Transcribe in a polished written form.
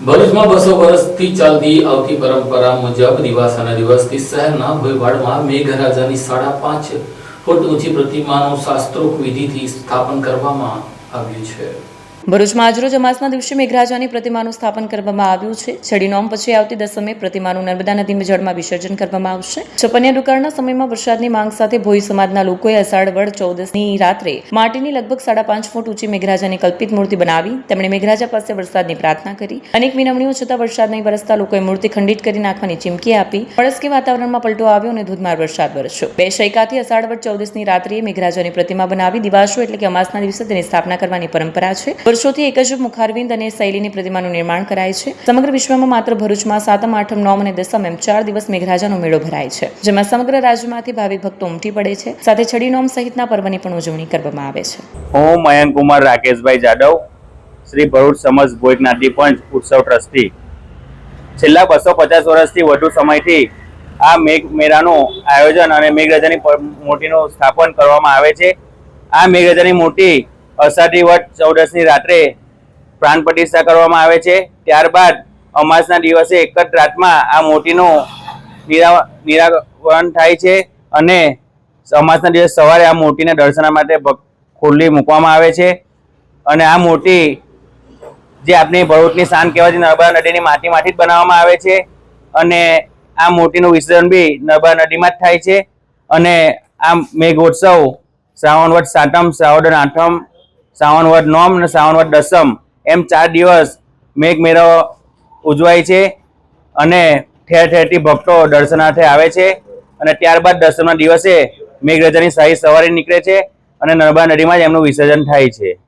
ભરૂચમાં 200 વર્ષથી ચાલતી આવતી પરંપરા મુજબ દિવાસાના દિવસથી શહેરના ભોયવાડમાં મેઘરાજાની 5.5 ફૂટ ઊંચી પ્રતિમાનું શાસ્ત્રોક્ત વિધિથી સ્થાપન કરવામાં આવ્યું છે। ભરૂચમાં આજરોજ અમાસના દિવસે મેઘરાજાની પ્રતિમાનું સ્થાપન કરવામાં આવ્યું છે। છડી નોમ પછી આવતી દસમે પ્રતિમાનું નર્મદા નદીમાં જળમાં વિસર્જન કરવામાં આવશે। છપનિયા દુકાળના સમયમાં વરસાદની માંગ સાથે ભોઈ સમાજના લોકોએ અષાઢ વડ 14ની રાત્રે માટીની લગભગ 5.5 ફૂટ ઊંચી મેઘરાજાની કલ્પિત મૂર્તિ બનાવી તેમણે મેઘરાજા પાસે વરસાદની પ્રાર્થના કરી। અનેક વિનમણીઓ છતાં વરસાદ નહીં વરસતા લોકોએ મૂર્તિ ખંડિત કરી નાખવાની ચીમકી આપી। પડસ્કે વાતાવરણમાં પલટો આવ્યો અને ધોધમાર વરસાદ વરસ્યો। બે શૈકાથી અષાઢ વડ 14ની રાત્રિએ મેઘરાજાની પ્રતિમા બનાવી દિવાસો એટલે કે અમાસના દિવસે તેની સ્થાપના કરવાની પરંપરા છે। વર્ષોથી એક જ મુખારવિંદ અને શૈલીની પ્રતિમાનું નિર્માણ કરાય છે। સમગ્ર વિશ્વમાં માત્ર ભરૂચમાં 7મ, 8મ, 9મ અને 10મ એમ 4 દિવસ મેઘરાજાનો મેળો ભરાય છે, જેમાં સમગ્ર રાજ્યમાંથી ભાવિક ભક્તો ઉમટી પડે છે। સાથે છડી નોમ સહિતના પર્વની પણ ઉજવણી કરવામાં આવે છે। હું મયંક કુમાર રાકેશભાઈ જાદવ, શ્રી ભરૂચ સમસ્ત ભોઈ જ્ઞાતિ પંચ ઉત્સવ ટ્રસ્ટી। છેલ્લા 250 વર્ષથી વધુ સમયથી આ મેઘ મેળાનું આયોજન અને મેઘરાજાની મૂર્તિનું સ્થાપન કરવામાં આવે છે। આ મેઘરાજાની મૂર્તિ અષાઢી વડ 14ની રાત્રે પ્રાણ પ્રતિષ્ઠા કરવામાં આવે છે। ત્યારબાદ અમાસના દિવસે એક જ રાતમાં આ મૂર્તિનું નિરાવરણ થાય છે અને અમાસના દિવસે સવારે આ મૂર્તિને દર્શન માટે ખુલ્લી મૂકવામાં આવે છે। અને આ મૂર્તિ જે આપણી ભરૂચની શાન કહેવાય છે, નર્મદા નદીની માટીમાંથી જ બનાવવામાં આવે છે અને આ મૂર્તિનું વિસર્જન બી નર્મદા નદીમાં જ થાય છે। અને આ મેઘોત્સવ શ્રાવણ વદ 7મ, શ્રાવણ વદ 8મ, શ્રાવણ વદ 9મ અને શ્રાવણ વદ 10મ એમ 4 દિવસ મેઘ મેળો ઉજવાય છે અને ઠેર ઠેરથી ભક્તો દર્શનાર્થે આવે છે। અને ત્યારબાદ 10મના દિવસે મેઘરાજાની શાહી સવારી નીકળે છે અને નર્મદા નદીમાં જ એમનું વિસર્જન થાય છે।